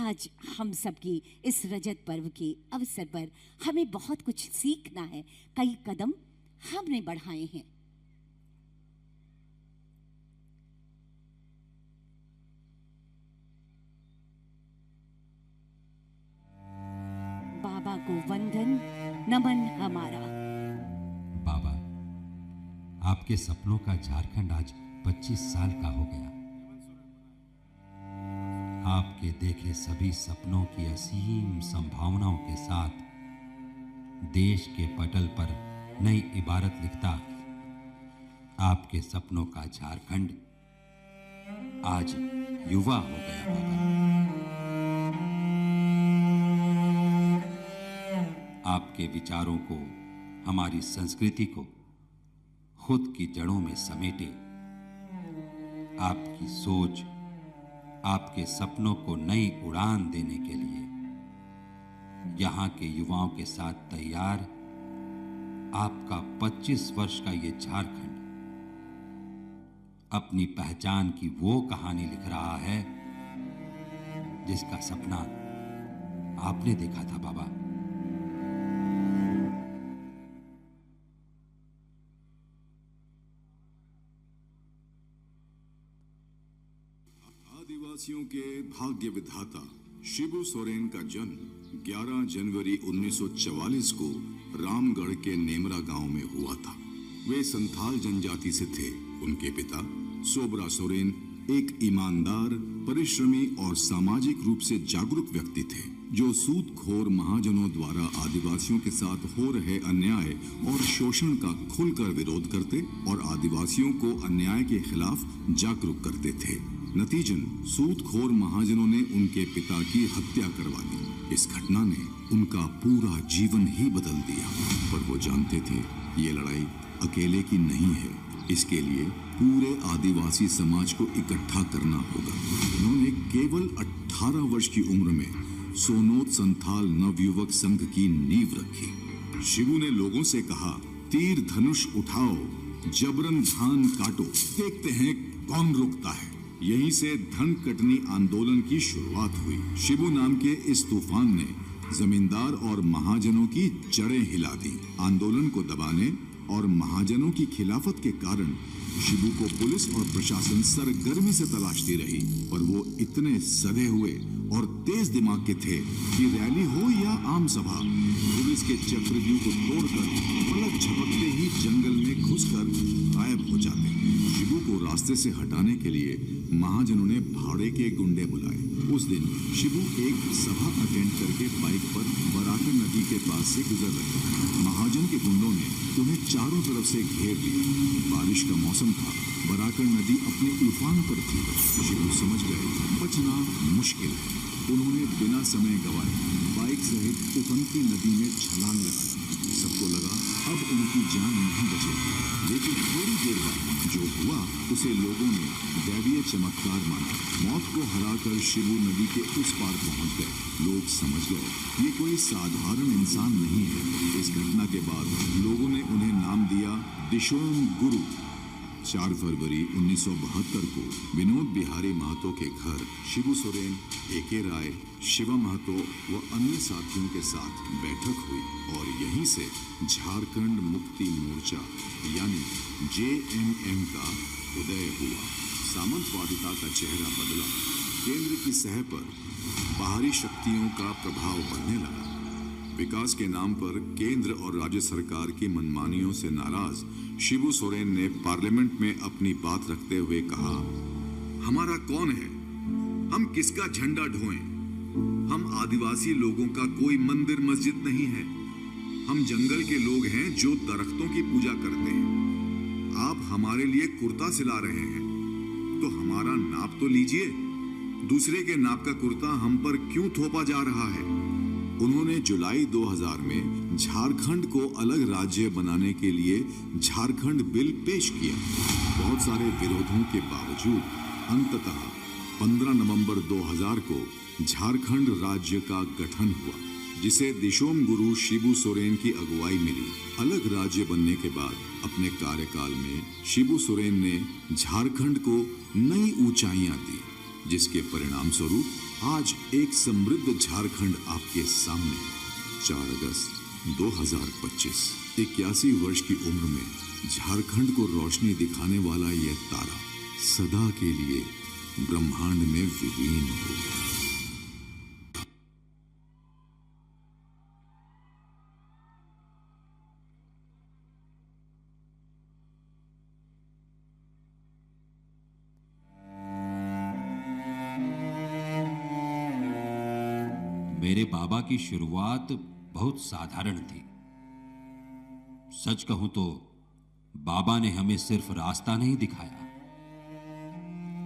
आज हम सबकी इस रजत पर्व के अवसर पर हमें बहुत कुछ सीखना है। कई कदम हमने बढ़ाए हैं। बाबा को वंदन, नमन हमारा। बाबा, आपके सपनों का झारखंड आज 25 साल का हो गया। आपके देखे सभी सपनों की असीम संभावनाओं के साथ देश के पटल पर नई इबारत लिखता आपके सपनों का झारखंड आज युवा हो गया। बाबा, आपके विचारों को, हमारी संस्कृति को खुद की जड़ों में समेटे, आपकी सोच आपके सपनों को नई उड़ान देने के लिए यहाँ के युवाओं के साथ तैयार आपका 25 वर्ष का ये झारखंड अपनी पहचान की वो कहानी लिख रहा है जिसका सपना आपने देखा था। बाबा, आदिवासियों के भाग्य विधाता शिबू सोरेन का जन्म 11 जनवरी 1944 को रामगढ़ के नेमरा गांव में हुआ था। वे संथाल जनजाति से थे। उनके पिता सोबरा सोरेन एक ईमानदार, परिश्रमी और सामाजिक रूप से जागरूक व्यक्ति थे, जो सूदखोर महाजनों द्वारा आदिवासियों के साथ हो रहे अन्याय और शोषण का खुलकर विरोध करते और आदिवासियों को अन्याय के खिलाफ जागरूक करते थे। नतीजन सूदखोर महाजनों ने उनके पिता की हत्या करवा दी। इस घटना ने उनका पूरा जीवन ही बदल दिया, पर वो जानते थे ये लड़ाई अकेले की नहीं है। इसके लिए पूरे आदिवासी समाज को इकट्ठा करना होगा। उन्होंने केवल 18 वर्ष की उम्र में सोनोत संथाल नवयुवक संघ की नींव रखी। शिबू ने लोगों से कहा, तीर धनुष उठाओ, जबरन धान काटो, देखते हैं कौन रुकता है। यहीं से धन कटनी आंदोलन की शुरुआत हुई। शिबू नाम के इस तूफान ने जमींदार और महाजनों की जड़ें हिला दी। आंदोलन को दबाने और महाजनों की खिलाफत के कारण शिबू को पुलिस और प्रशासन सरगर्मी से तलाशती रही, पर वो इतने सधे हुए और तेज दिमाग के थे कि रैली हो या आम सभा, पुलिस के चक्रव्यूह को तोड़कर पलक झपकते ही जंगल में घुसकर गायब हो जाते। शिबू को रास्ते से हटाने के लिए महाजनों ने भाड़े के गुंडे बुलाए। उस दिन शिबू एक सभा अटेंड करके बाइक पर बराकर नदी के पास से गुजर रहे थे। महाजन के गुंडों ने उन्हें चारों तरफ से घेर लिया। बारिश का मौसम था, बराकर नदी अपने उफान पर थी। शिबू समझ गए बचना मुश्किल है। उन्होंने बिना समय गवाए बाइक सहित उफनती नदी में छलांग लगाई। सबको लगा अब उनकी जान नहीं बचेगी, लेकिन थोड़ी देर बाद जो हुआ उसे लोगों ने दैवीय चमत्कार माना। मौत को हराकर शिबू नदी के उस पार पहुंच गए। लोग समझ गए ये कोई साधारण इंसान नहीं है। इस घटना के बाद लोगों ने उन्हें नाम दिया दिशोम गुरु। 4 फरवरी 1972 को विनोद बिहारी महतो के घर शिबू सोरेन, एके राय, शिवा महतो व अन्य साथियों के साथ बैठक हुई और यहीं से झारखंड मुक्ति मोर्चा यानी JMM का उदय हुआ। सामंतवादिता का चेहरा बदला। केंद्र की सह पर बाहरी शक्तियों का प्रभाव बढ़ने लगा। विकास के नाम पर केंद्र और राज्य सरकार की मनमानियों से नाराज शिबू सोरेन ने पार्लियामेंट में अपनी बात रखते हुए कहा, हमारा कौन है? हम किसका झंडा ढोएं? हम आदिवासी लोगों का कोई मंदिर मस्जिद नहीं है। हम जंगल के लोग हैं जो दरख्तों की पूजा करते हैं। आप हमारे लिए कुर्ता सिला रहे हैं तो हमारा नाप तो लीजिए। दूसरे के नाप का कुर्ता हम पर क्यों थोपा जा रहा है? उन्होंने जुलाई 2000 में झारखंड को अलग राज्य बनाने के लिए झारखंड बिल पेश किया। बहुत सारे विरोधों के बावजूद अंततः 15 नवंबर 2000 को झारखंड राज्य का गठन हुआ, जिसे दिशोम गुरु शिबू सोरेन की अगुवाई मिली। अलग राज्य बनने के बाद अपने कार्यकाल में शिबू सोरेन ने झारखंड को नई ऊंचाइयां दी, जिसके परिणाम स्वरूप आज एक समृद्ध झारखंड आपके सामने है। 4 अगस्त 2025, 81 वर्ष की उम्र में झारखंड को रोशनी दिखाने वाला यह तारा सदा के लिए ब्रह्मांड में विलीन हो गया। मेरे बाबा की शुरुआत बहुत साधारण थी। सच कहूं तो बाबा ने हमें सिर्फ रास्ता नहीं दिखाया,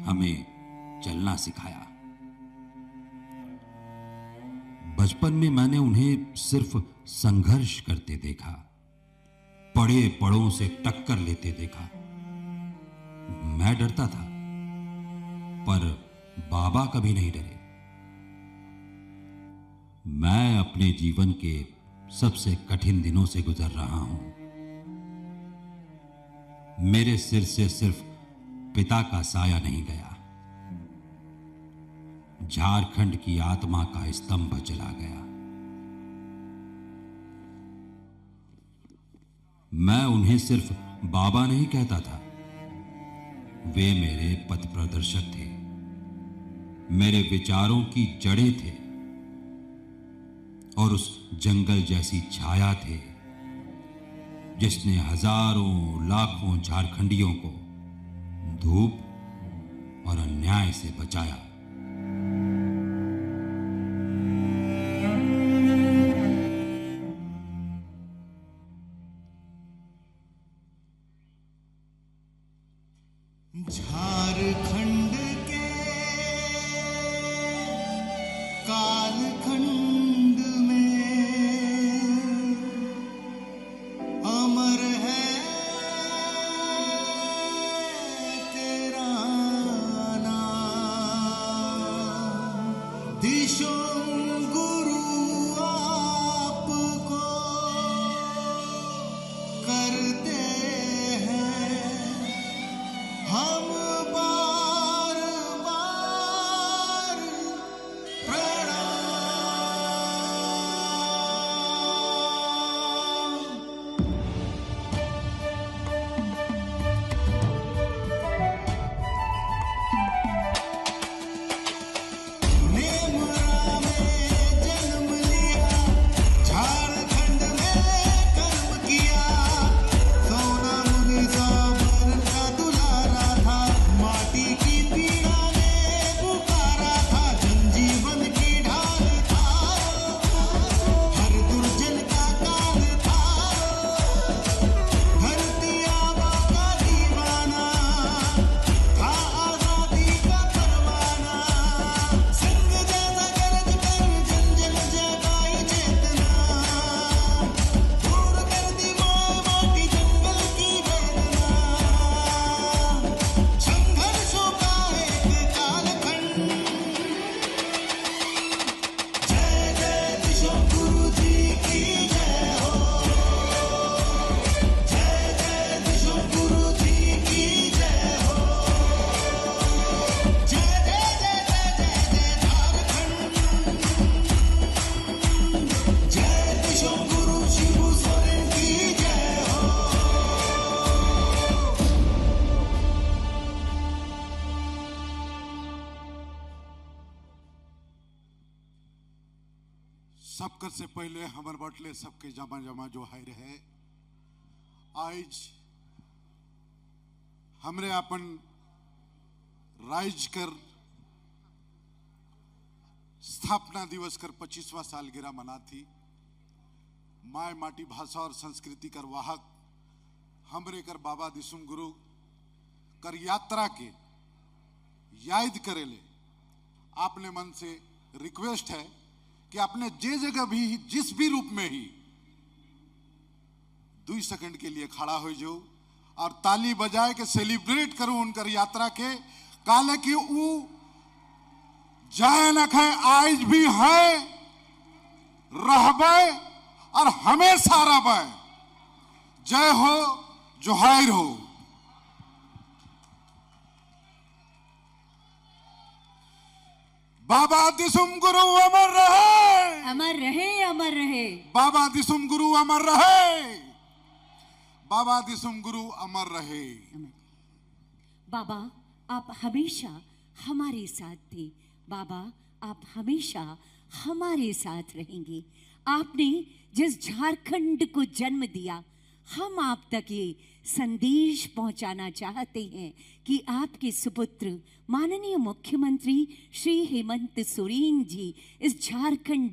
हमें चलना सिखाया। बचपन में मैंने उन्हें सिर्फ संघर्ष करते देखा, पड़े पड़ों से टक्कर लेते देखा। मैं डरता था, पर बाबा कभी नहीं डरे। मैं अपने जीवन के सबसे कठिन दिनों से गुजर रहा हूं। मेरे सिर से सिर्फ पिता का साया नहीं गया, झारखंड की आत्मा का स्तंभ चला गया। मैं उन्हें सिर्फ बाबा नहीं कहता था, वे मेरे पथ प्रदर्शक थे, मेरे विचारों की जड़ें थे और उस जंगल जैसी छाया थे जिसने हजारों लाखों झारखंडियों को धूप और अन्याय से बचाया। झारखंड के कालखंड में अमर है तेरा नाम। दिशो गुरु आपको करते हम बार बार प्रणाम। नेमरा में जन्म लिया, झारखंड में कर्म किया। सोना मुनि साबर का दुलारा था, माटी की पीड़ा ने पुकारा था। जनजीवन की ढाल था, हर दुर्जन का काल था। धरती आबा का दीवाना था, आजादी का परवाना। संग जैसा गरज कर जन जन जगाई चेतना, दूर कर दी मोह मोटी जंगल की वेदना। संघर्षों का एक कालखंड। जय जय दिशो गुरु जी की जय हो। जय जय दिशो गुरु जी की जय हो। जय जय जय जय जय जय झारखंड। जय दिशो गुरु शिबू सोरेन की जय हो। सबकर से पहले हमर बटले सबके जमा जमा जो है रहे। आज हमरे अपन राइज कर स्थापना दिवस कर 25वां सालगिरह मना थी। माय माटी भाषा और संस्कृति कर वाहक हमरे कर बाबा दिसुम गुरु कर यात्रा के याद करेले। आपने मन से रिक्वेस्ट है कि आपने जे जगह भी जिस भी रूप में ही 2 सेकंड के लिए खड़ा हो जाओ और ताली बजाए के सेलिब्रेट करो उनकर यात्रा के। काले कि ऊ जाए न खे, आज भी है, रहबे और हमेशा रहबे। जय हो, जोहार हो। बाबा दिसुम गुरु अमर रहे, अमर रहे, अमर रहे। बाबा दिसुम गुरु अमर रहे, बाबा दिसुम गुरु अमर रहे। बाबा आप हमेशा हमारे साथ थे, बाबा आप हमेशा हमारे साथ रहेंगे। आपने जिस झारखंड को जन्म दिया, हम आप तक ये संदेश पहुंचाना चाहते हैं कि आपके सुपुत्र माननीय मुख्यमंत्री श्री हेमंत सोरेन जी इस झारखंड